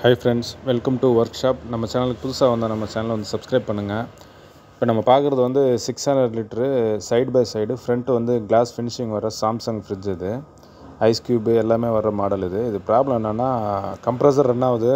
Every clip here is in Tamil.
Hi friends, welcome to work shop. நம்ம சேனலுக்கு புதுசாக வந்தால் நம்ம சேனலை வந்து சப்ஸ்கிரைப் பண்ணுங்கள். இப்போ நம்ம பார்க்குறது வந்து 600 litre side by side front வந்து கிளாஸ் ஃபினிஷிங் வர சாம்சங் ஃப்ரிட்ஜ். இது ஐஸ் க்யூபு எல்லாமே வர மாடல். இது ப்ராப்ளம் என்னென்னா, கம்ப்ரஸர் ரன் ஆகுது,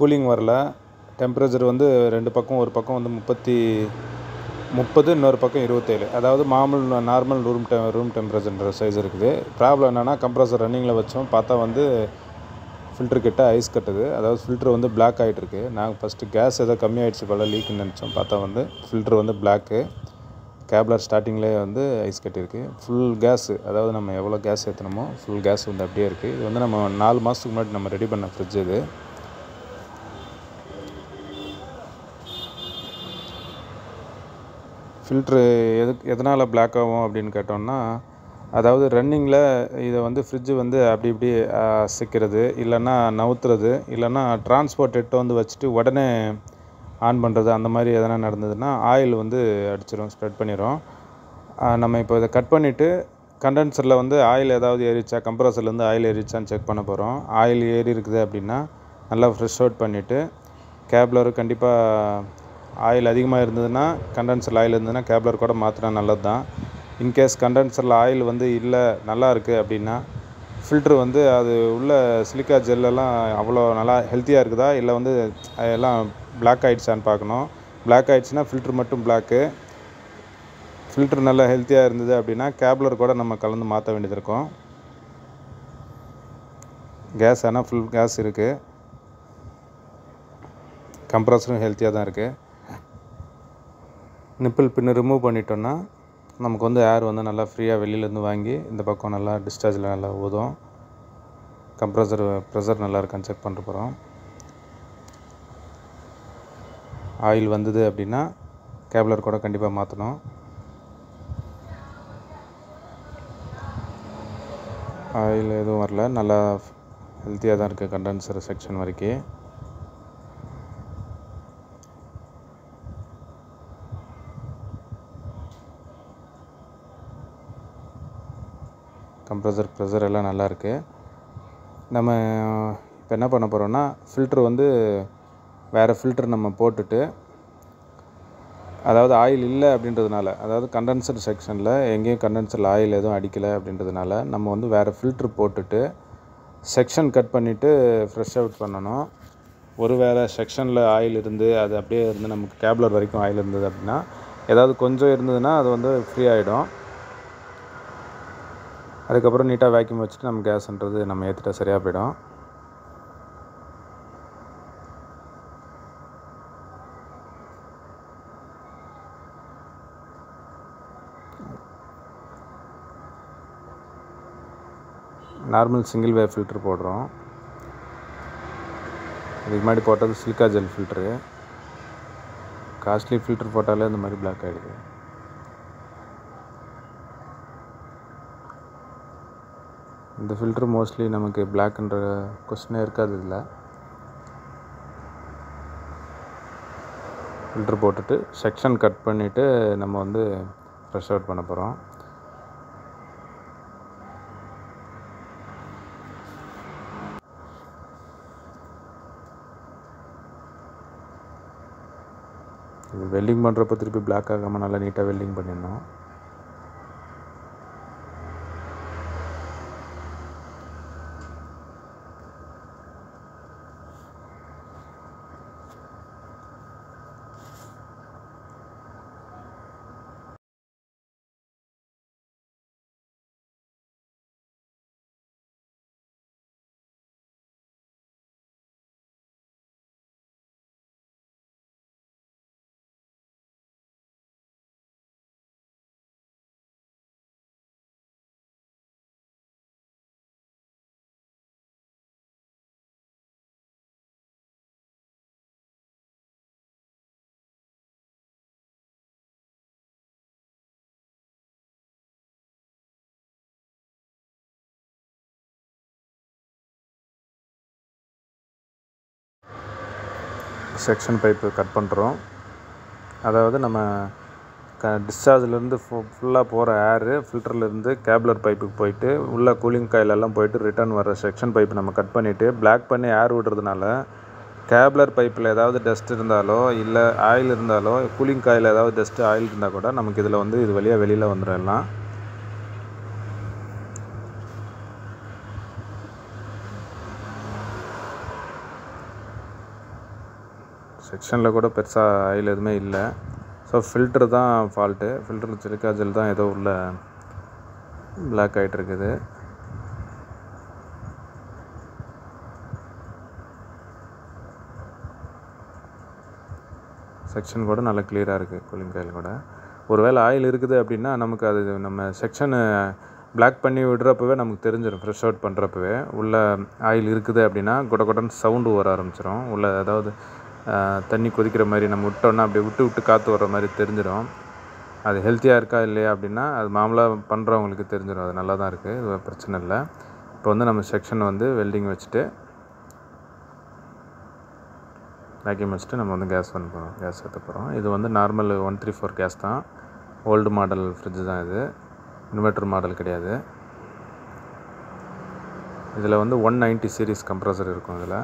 கூலிங் வரல. டெம்பரேச்சர் வந்து ரெண்டு பக்கம், ஒரு பக்கம் வந்து 30, இன்னொரு பக்கம் 27. அதாவது நார்மல் ரூம் டெம்பரேச்சர்ன்ற சைஸ் இருக்குது. ப்ராப்ளம் என்னென்னா, கம்ப்ரஸர் ரன்னிங்கில் வச்சோம், பார்த்தா வந்து ஃபில்ட்ரு கிட்ட ஐஸ் கட்டுது. அதாவது ஃபில்ட்ரு வந்து பிளாக் ஆகிட்டுருக்கு. நாங்கள் ஃபஸ்ட்டு கேஸ் ஏதோ கம்மியாகிடுச்சு போல், லீக்குன்னு நினச்சோம். பார்த்தா வந்து ஃபில்ட்ரு வந்து பிளாக்கு. கேப்லர் ஸ்டார்டிங்லேயே வந்து ஐஸ் கட்டியிருக்கு. ஃபுல் கேஸு, அதாவது நம்ம எவ்வளோ கேஸ் ஏற்றணுமோ ஃபுல் கேஸ் வந்து அப்படியே இருக்குது. இது வந்து நம்ம 4 மாதத்துக்கு முன்னாடி நம்ம ரெடி பண்ண ஃப்ரிட்ஜ். இது ஃபில்ட்ரு எதனால் பிளாக் ஆகும் அப்படின்னு கேட்டோம்னா, அதாவது ரன்னிங்கில் இதை வந்து ஃப்ரிட்ஜு வந்து அப்படி இப்படி அசைக்கிறது, இல்லைன்னா நவுத்துறது, இல்லைன்னா டிரான்ஸ்போர்ட் எட்டு வந்து வச்சுட்டு உடனே ஆன் பண்ணுறது, அந்த மாதிரி எதனா நடந்ததுன்னா ஆயில் வந்து அடிச்சிடும், ஸ்ப்ரெட் பண்ணிடும். நம்ம இப்போ இதை கட் பண்ணிவிட்டு கண்டென்சரில் வந்து ஆயில் ஏதாவது ஏறிச்சா, கம்ப்ரஸர்லேருந்து ஆயில் ஏறிச்சான்னு செக் பண்ண போகிறோம். ஆயில் ஏறி இருக்குது அப்படின்னா நல்லா ஃப்ரெஷ் அவுட் பண்ணிவிட்டு, கேப்லர் கண்டிப்பாக ஆயில் அதிகமாக இருந்ததுன்னா, கண்டென்சரில் ஆயில் இருந்ததுன்னா கேப்லர் கூட மாற்றினா நல்லது தான். இன்கேஸ் கண்டென்சரில் ஆயில் வந்து இல்லை, நல்லா இருக்குது அப்படின்னா, ஃபில்ட்ரு வந்து அது உள்ள சிலிக்கா ஜெல்லெல்லாம் அவ்வளோ நல்லா ஹெல்த்தியாக இருக்குதா, இல்லை வந்து எல்லாம் பிளாக் ஆகிடுச்சான்னு பார்க்கணும். பிளாக் ஆகிடுச்சுன்னா ஃபில்ட்ரு மட்டும் பிளாக்கு. ஃபில்ட்ரு நல்லா ஹெல்த்தியாக இருந்தது அப்படின்னா கேப்லர் கூட நம்ம கலந்து மாற்ற வேண்டியது இருக்கும். கேஸ் ஆனால் ஃபுல் கேஸ் இருக்குது. கம்ப்ரஸரும் ஹெல்த்தியாக தான் இருக்குது. நிப்பிள் பின்னு ரிமூவ் பண்ணிட்டோன்னா நமக்கு வந்து ஏர் வந்து நல்லா ஃப்ரீயாக வெளியிலேருந்து வாங்கி இந்த பக்கம் நல்லா டிஸ்சார்ஜில் நல்லா ஊதும். ப்ரெஷர் நல்லா இருக்கான்னு செக் பண்ணுற போகிறோம். ஆயில் வந்தது அப்படின்னா கேப்லர் கூட கண்டிப்பாக மாற்றணும். ஆயில் எதுவும் வரல, நல்லா ஹெல்த்தியாக தான் இருக்குது கண்டென்சர் செக்ஷன் வரைக்கும். கம்ப்ரஸர் ப்ரெஷர் எல்லாம் நல்லா இருக்குது. நம்ம இப்போ என்ன பண்ண போகிறோன்னா, ஃபில்ட்ரு வந்து வேறு ஃபில்ட்ரு நம்ம போட்டுட்டு, அதாவது ஆயில் இல்லை அப்படின்றதுனால, அதாவது கண்டென்சர் செக்ஷனில் எங்கேயும் கண்டென்சரில் ஆயில் எதுவும் அடிக்கலை அப்படின்றதுனால நம்ம வந்து வேறு ஃபில்ட்ரு போட்டுட்டு செக்ஷன் கட் பண்ணிவிட்டு ஃப்ரெஷ் அவுட் பண்ணணும். ஒரு வேறு செக்ஷனில் ஆயில் இருந்து அது அப்படியே இருந்து நமக்கு கேப்லர் வரைக்கும் ஆயில் இருந்தது அப்படின்னா, ஏதாவது கொஞ்சம் இருந்ததுன்னா அது வந்து ஃப்ரீ ஆகிடும். அதுக்கப்புறம் நீட்டாக வேக்யூம் வச்சுட்டு நம்ம கேஸ்ன்றது நம்ம ஏற்றிட்டா சரியாக போயிடும். நார்மல் சிங்கிள் வே ஃபில்ட்ரு போடுறோம். இதுக்கு முன்னாடி போட்டது silica gel filter. Costly filter போட்டாலே இந்த மாதிரி பிளாக் ஆகிடுது. இந்த ஃபில்ட்ரு மோஸ்ட்லி நமக்கு பிளாக்ன்ற கொஸ்டினே இருக்காது. இதில் ஃபில்ட்ரு போட்டுட்டு செக்ஷன் கட் பண்ணிவிட்டு நம்ம வந்து ஃப்ரெஷ் அவுட் பண்ண போகிறோம். இது வெல்டிங் பண்ணுறப்போ திருப்பி பிளாக் ஆகாமல் நல்லா நீட்டாக வெல்டிங் பண்ணிடணும். செக்ஷன் பைப்பு கட் பண்ணுறோம். அதாவது நம்ம டிஸ்சார்ஜிலேருந்து ஃபுல்லாக போகிற ஏரு ஃபில்டர்லேருந்து கேப்லர் பைப்புக்கு போயிட்டு உள்ள கூலிங் காயிலெல்லாம் போயிட்டு ரிட்டர்ன் வர செக்ஷன் பைப்பு நம்ம கட் பண்ணிவிட்டு பிளாக் பண்ணி ஏர் விடுறதுனால கேப்லர் பைப்பில் ஏதாவது டஸ்ட் இருந்தாலோ இல்லை ஆயில் இருந்தாலோ கூலிங் காயில் ஏதாவது டஸ்ட்டு ஆயில் இருந்தால் கூட நமக்கு இதில் வந்து இது வழியாக வெளியில் வந்துடும் எல்லாம். செக்ஷனில் கூட பெருசாக ஆயில் எதுவுமே இல்லை. ஸோ ஃபில்ட்ரு தான் ஃபால்ட்டு. ஃபில்டர் சிலிக்கா ஜெல் தான் ஏதோ உள்ள பிளாக் ஆகிட்டு இருக்குது. செக்ஷன் கூட நல்லா கிளியராக இருக்குது கூலிங் காயில் கூட. ஒருவேளை ஆயில் இருக்குது அப்படின்னா நமக்கு அது நம்ம செக்ஷனு பிளாக் பண்ணி விடுறப்பவே நமக்கு தெரிஞ்சிடும். ஃப்ரெஷ் அவுட் பண்ணுறப்பவே உள்ள ஆயில் இருக்குது அப்படின்னா கொடன்னு சவுண்டு வர ஆரம்பிச்சிடும். உள்ள அதாவது தண்ணி கொதிக்கிற மாதிரி நம்ம விட்டோன்னா அப்படியே விட்டு காற்று வர்ற மாதிரி தெரிஞ்சிடும். அது ஹெல்த்தியாக இருக்கா இல்லையா அப்படின்னா அது மாமூலாக பண்ணுறவங்களுக்கு தெரிஞ்சிடும். அது நல்லா தான் இருக்குது, இது பிரச்சனை இல்லை. இப்போ வந்து நம்ம செக்ஷன் வந்து வெல்டிங் வச்சுட்டு வேக்யூம் வச்சுட்டு நம்ம வந்து கேஸ் பண்ண போகிறோம், கேஸ் ஏற்ற போகிறோம். இது வந்து நார்மல் 134 கேஸ் தான். ஓல்டு மாடல் ஃப்ரிட்ஜு தான் இது, இன்வெர்ட்டர் மாடல் கிடையாது. இதில் வந்து 190 சீரிஸ் கம்ப்ரஸர் இருக்கும். இதில்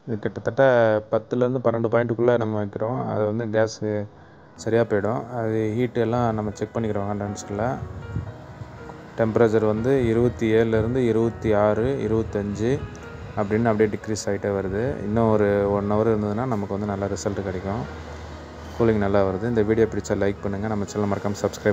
இது கிட்டத்தட்ட 10லேருந்து 12 பாயிண்ட்டுக்குள்ளே நம்ம வைக்கிறோம். அது வந்து கேஸு சரியாக போயிடும். அது ஹீட்டு எல்லாம் நம்ம செக் பண்ணிக்கிறோம் கண்டென்சரில். டெம்பரேச்சர் வந்து 27லேருந்து 26, 25 அப்படின்னு அப்படியே டிக்ரீஸ் ஆகிட்டே வருது. இன்னும் ஒரு 1 ஹவர் இருந்ததுன்னா நமக்கு வந்து நல்ல ரிசல்ட் கிடைக்கும். கூலிங் நல்லா வருது. இந்த வீடியோ பிடிச்சா லைக் பண்ணுங்கள். நம்ம சேனல் மறக்காமல் சப்ஸ்கிரைப்